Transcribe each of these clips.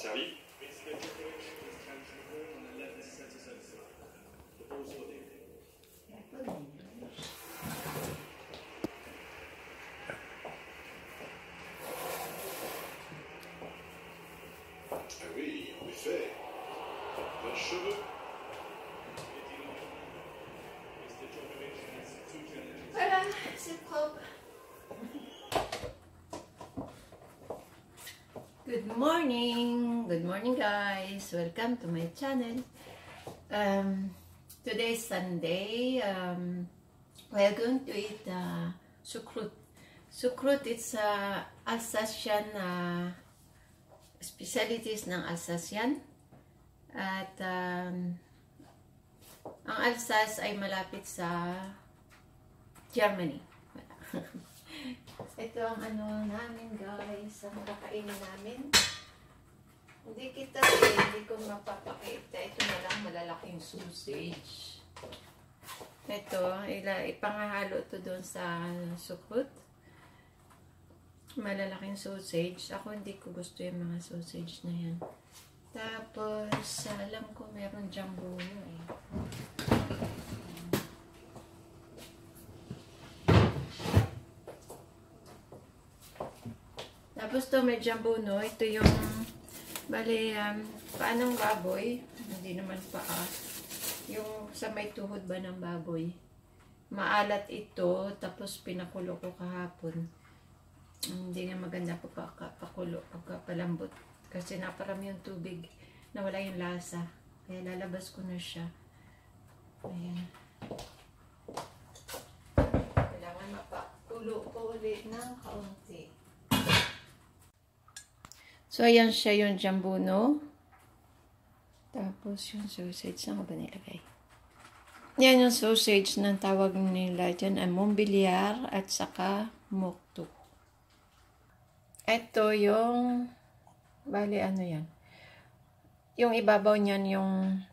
servi. Ah oui, en effet. Bonnes cheveux. Voilà, c'est propre. Good morning guys. Welcome to my channel. Today is Sunday. We are going to eat sukrut. Sukrut, it's Alsatian specialties ng Alsatian. At ang Alsace ay malapit sa Germany. Ito ang ano namin guys, ang kakainin namin. Hindi ko mapapakita. Ito na lang malalaking sausage. Ito, ipangahalo ito doon sa sukrut. Malalaking sausage. Ako hindi ko gusto yung mga sausage na yan. Tapos, alam ko meron jumbo eh. Tapos to may jumbo no. Ito yung bali paanong baboy. Hindi naman paa. Yung sa may tuhod ba ng baboy. Maalat ito. Tapos pinakulo ko kahapon. Hindi nga maganda pakulo pagkapalambot. Kasi naparami yung tubig. Nawala yung lasa. Kaya lalabas ko na siya. Ayan. Kailangan mapakulo ko ulit ng kaunti. So, ayan siya yung jumbo, no? Tapos, yung sausage. Saan ko ba nilagay? Yan yung sausage ng tawag nila dyan ay Montbéliard at saka Mokto. Ito yung bali, ano yan? Yung ibabaw niyan yung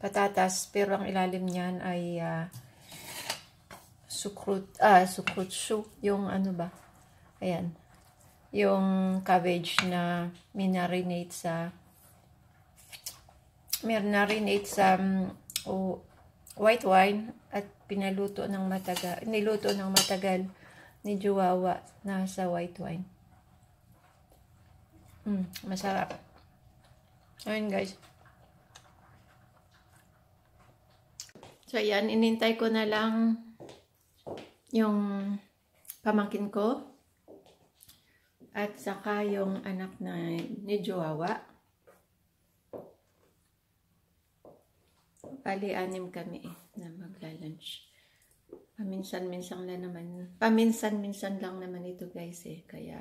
patatas, pero ang ilalim niyan ay sukrut soup. Yung ano ba? Ayan. Yung cabbage na marinate sa white wine at niluto ng matagal ni Jowawa na sa white wine. Masarap. Ayun guys. So ayan, inintay ko na lang yung pamangkin ko. At saka yung anak na ni Jowawa. Bali, 6 kami na magla-lunch. Paminsan-minsan lang naman ito guys eh. Kaya,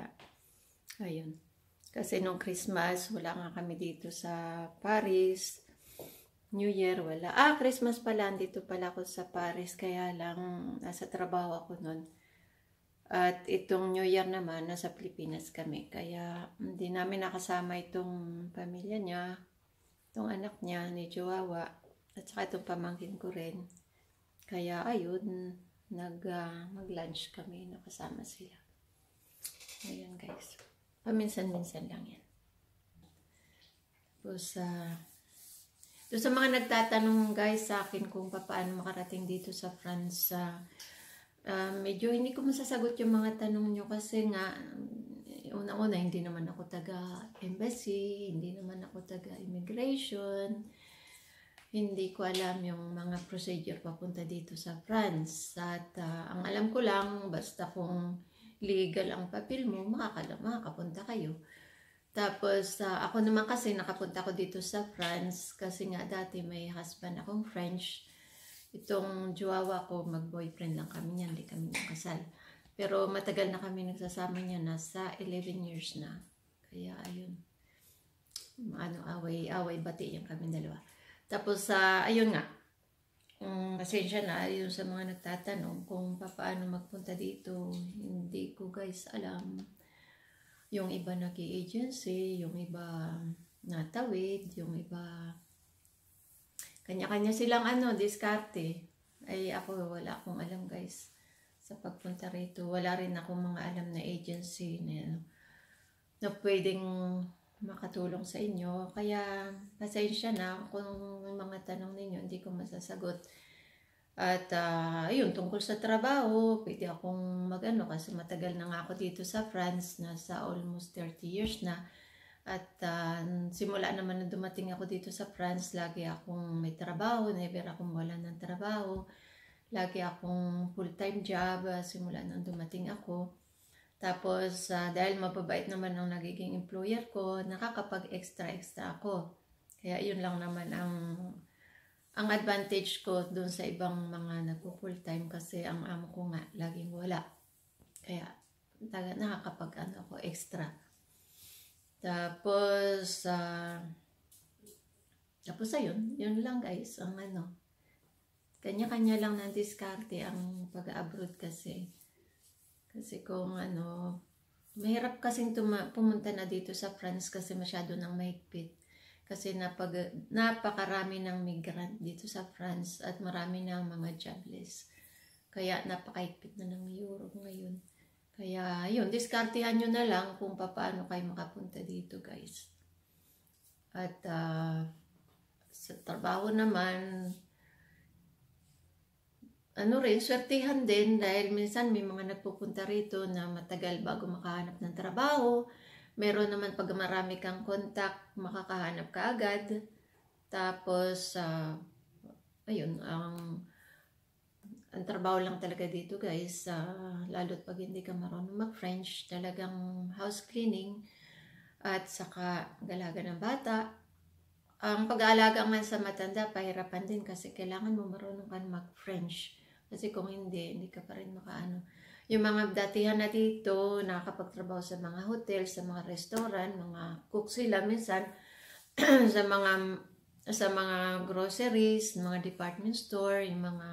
ayun. Kasi nung Christmas, wala nga kami dito sa Paris. New Year, wala. Christmas pala, dito pala ako sa Paris. Kaya lang, nasa trabaho ako nun. At itong New Year naman, nasa Pilipinas kami. Kaya hindi namin nakasama itong pamilya niya, itong anak niya ni Jowawa, at saka itong pamangkin ko rin. Kaya ayun, mag-lunch kami, nakasama sila. Ayan guys. Paminsan-minsan lang yan. Tapos, doon sa mga nagtatanong guys sa akin kung paano makarating dito sa France, medyo hindi ko masasagot yung mga tanong nyo kasi nga, una-una, hindi naman ako taga-embassy, hindi naman ako taga-immigration, hindi ko alam yung mga procedure papunta dito sa France. At ang alam ko lang, basta kung legal ang papel mo, makakapunta kayo. Tapos, ako naman kasi nakapunta ko dito sa France kasi nga dati may husband akong French. Itong Jowawa ko, mag-boyfriend lang kami niyan, hindi kami nakasal. Pero matagal na kami nagsasama niya, nasa 11 years na. Kaya ayun, away bati yung kami dalawa. Tapos ayun nga, pasensya na yun sa mga nagtatanong kung paano magpunta dito. Hindi ko guys alam. Yung iba nag-i-agency, yung iba natawid, yung iba kanya-kanya silang diskarte. Ay ako, wala akong alam guys sa pagpunta rito. Wala rin akong mga alam na agency na pwedeng makatulong sa inyo. Kaya pasensya na kung mga tanong ninyo hindi ko masasagot. At ayun, tungkol sa trabaho, pwede akong magano kasi matagal na nga ako dito sa France, nasa almost 30 years na. At simula naman na dumating ako dito sa France, lagi akong may trabaho, never akong wala ng trabaho. Lagi akong full-time job simula nang dumating ako. Tapos dahil mababait naman ang nagiging employer ko, nakakapag-extra ako. Kaya yun lang naman ang advantage ko dun sa ibang mga nagpo-full-time kasi ang amo ko nga laging wala. Kaya nakakapag ako extra. Tapos ayun, yun lang guys, ang kanya-kanya lang ng diskarte ang pag-abroad kasi. Kasi kung mahirap kasing pumunta na dito sa France kasi masyado nang mahigpit. Kasi napakarami ng migrant dito sa France at marami ng mga jobless. Kaya napakahigpit na ng Europe ngayon. Kaya yun, diskartehan nyo na lang kung paano kayo makapunta dito guys. At sa trabaho naman, swertihan din dahil minsan may mga nagpupunta rito na matagal bago makahanap ng trabaho. Meron naman pag marami kang contact, makakahanap ka agad. Tapos, ayun, ang trabaho lang talaga dito guys, lalo't pag hindi ka marunong mag-French, talagang house cleaning at saka galaga ng bata. Ang pag-aalaga man sa matanda, pahirapan din kasi kailangan mo marunong ka mag-French. Kasi kung hindi ka pa rin makaano. Yung mga datihan na dito, nakakapagtrabaho sa mga hotel, sa mga restaurant, mga cook sila minsan, sa mga groceries, mga department store, yung mga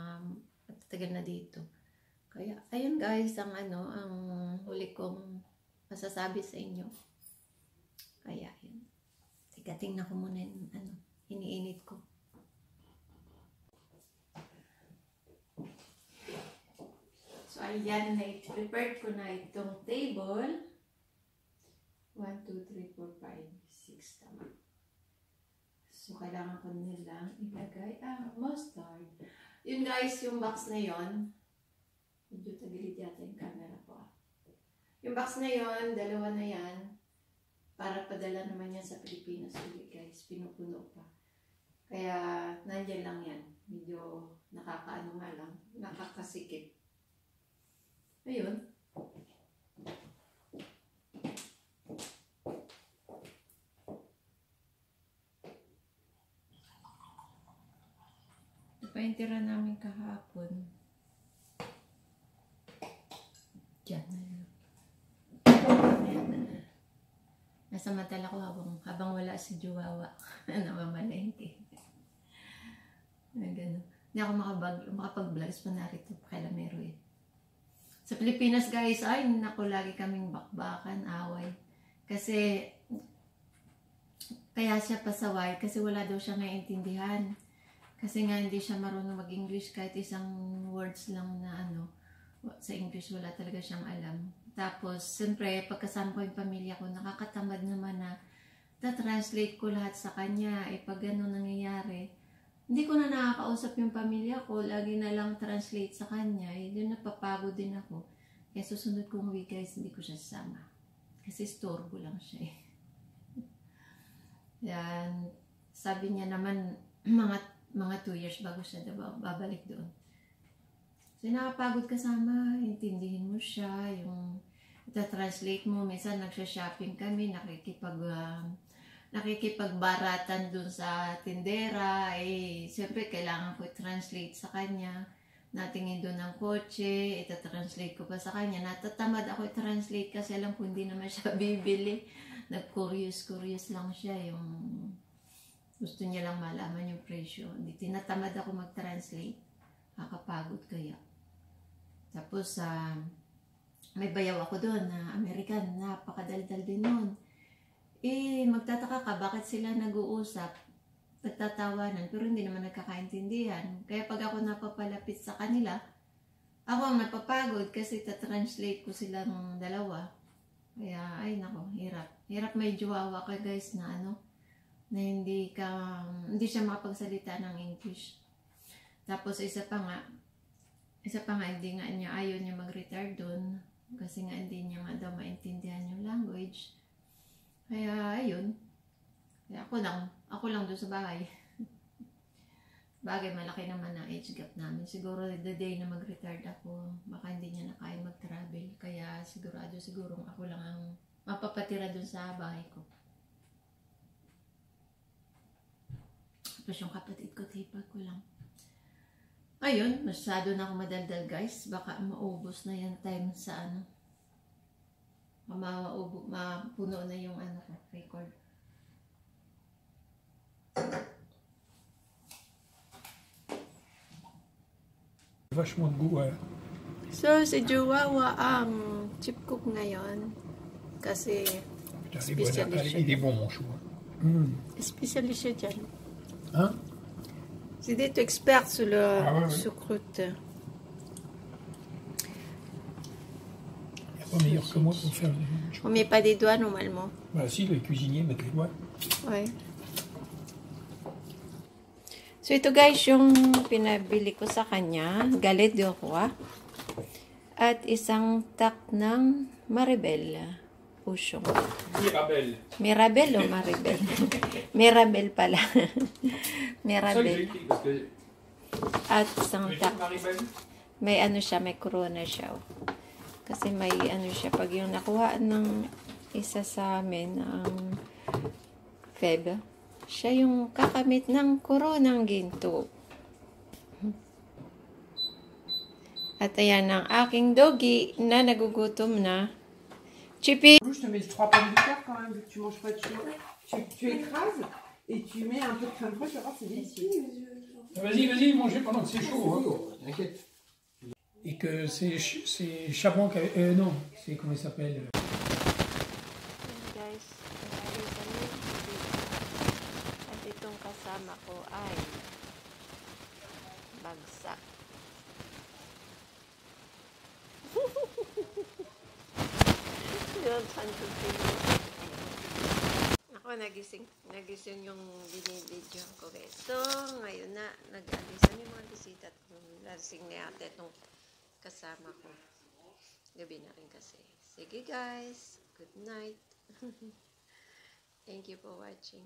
matagal na dito. Kaya, ayun guys, ang huli kong masasabi sa inyo. Kaya, yun. Teka, tingnan ko muna yung iniinit ko. So, ayan, na-prepared ko na itong table. 1, 2, 3, 4, 5, 6, tama. So, kailangan ko nilang ilagay mustard. Yun guys, yung box na yon. Medyo tagilid yata yung camera ko. Yung box na yon, dalawa na yan. Para padala naman yan sa Pilipinas ulit guys. Pinupuno pa. Kaya, nandiyan lang yan. Medyo nakakaano nga lang. Nakakasikip. Ayun. Ito pa yung tira namin kahapon. Diyan na yun. Nasa matala ko habang wala si Juwawa. Namamalengke. Gano'n. Hindi ako makapag-vlogs pa narito. Kailan meron eh. Sa Pilipinas guys, ay naku, lagi kaming bakbakan, away. Kasi, kaya siya pasaway kasi wala daw siya naiintindihan. Kasi nga hindi siya marunong mag-English kahit isang words lang na sa English wala talaga siyang alam. Tapos, siyempre, pagkasama ko yung pamilya ko, nakakatamad naman na translate ko lahat sa kanya. Pag gano'n nangyayari, hindi ko na nakakausap yung pamilya ko, lagi na lang translate sa kanya. Doon napapagod din ako. Kaya susunod kong week guys, hindi ko siya sasama. Kasi storbo lang siya eh. Yan. Sabi niya naman, mga 2 years bago siya babalik doon. So nakapagod kasama, intindihin mo siya, yung ita-translate mo. Minsan nagsha-shopping kami, nakikipagbaratan dun sa tindera, siyempre kailangan ko i-translate sa kanya. Natingin dun ng kotse, ita-translate ko pa sa kanya. Natatamad ako i-translate kasi alam ko hindi naman siya bibili. Nag-curious lang siya, yung gusto niya lang malaman yung presyo. Hindi tinatamad ako mag-translate. Nakakapagod kaya. Tapos, may bayaw ako doon na American, napakadaldal din nun. Magtataka ka, bakit sila nag-uusap, nagtatawanan, pero hindi naman nagkakaintindihan. Kaya pag ako napapalapit sa kanila, ako ang napapagod kasi ta-translate ko silang dalawa. Kaya, ay nako, Hirap. Hirap may jowa ka guys na ano, na hindi siya makapagsalita ng English. Tapos isa pa nga, hindi nga niya, ayaw niya mag-retire doon. Kasi nga hindi niya nga daw maintindihan yung language. Kaya, ayun. Kaya ako lang doon sa bahay. Bagay, malaki naman ang age gap namin. Siguro the day na mag-retired ako, baka hindi niya na kaya mag-travel. Kaya siguro ako lang ang mapapatira dun sa bahay ko. Tapos yung kapatid ko, tipag ko lang. Ayun, masyado na ako madaldal guys. Baka maubos na yung time sa ano. Mapuno na yung ano ko, record. Vachement de goût, ouais. So, si Jowawa ang chip cook ngayon. Kasi, Putain, il est bon, mon chou. spécialiste siya dyan. Hein? C'est d'être expert sur le choucroute. Il n'y a pas meilleur que moi pour faire les choucroutes. On met pas des doigts normalement. Bah si, les cuisiniers mettent les doigts. Ouais. So ito guys yung pinabili ko sa kanya, galette de roi. At isang tak ng Maribel. Pusyong. Mirabel. Mirabel o Maribel? Mirabel pala. Mirabel. At isang tak. May ano siya, may corona siya. Kasi may ano siya, pag yung nakuha ng isa sa amin, ang Feb, siya yung kakamit ng koronang ginto. At ayan ang aking doggy na nagugutom na. Chippy! Je te mets 3 pommes de terre quand même, vu que tu manges pas de chou. Tu écrases et tu mets un peu de crème fraîche, tu vas voir, c'est délicieux. Vas-y, mangez pendant que c'est chaud. Hein. T'inquiète. Et que c'est Chabon qui avait... non, c'est comment il s'appelle Guys, at itong kasama ko ay bagsak. Yun, ako nagising yung binibidyo ko guys. So, ngayon na, nag-alisan yung mga bisita at lasing na yata itong kasama ko. Gabi na rin kasi. Sige guys, good night. Thank you for watching.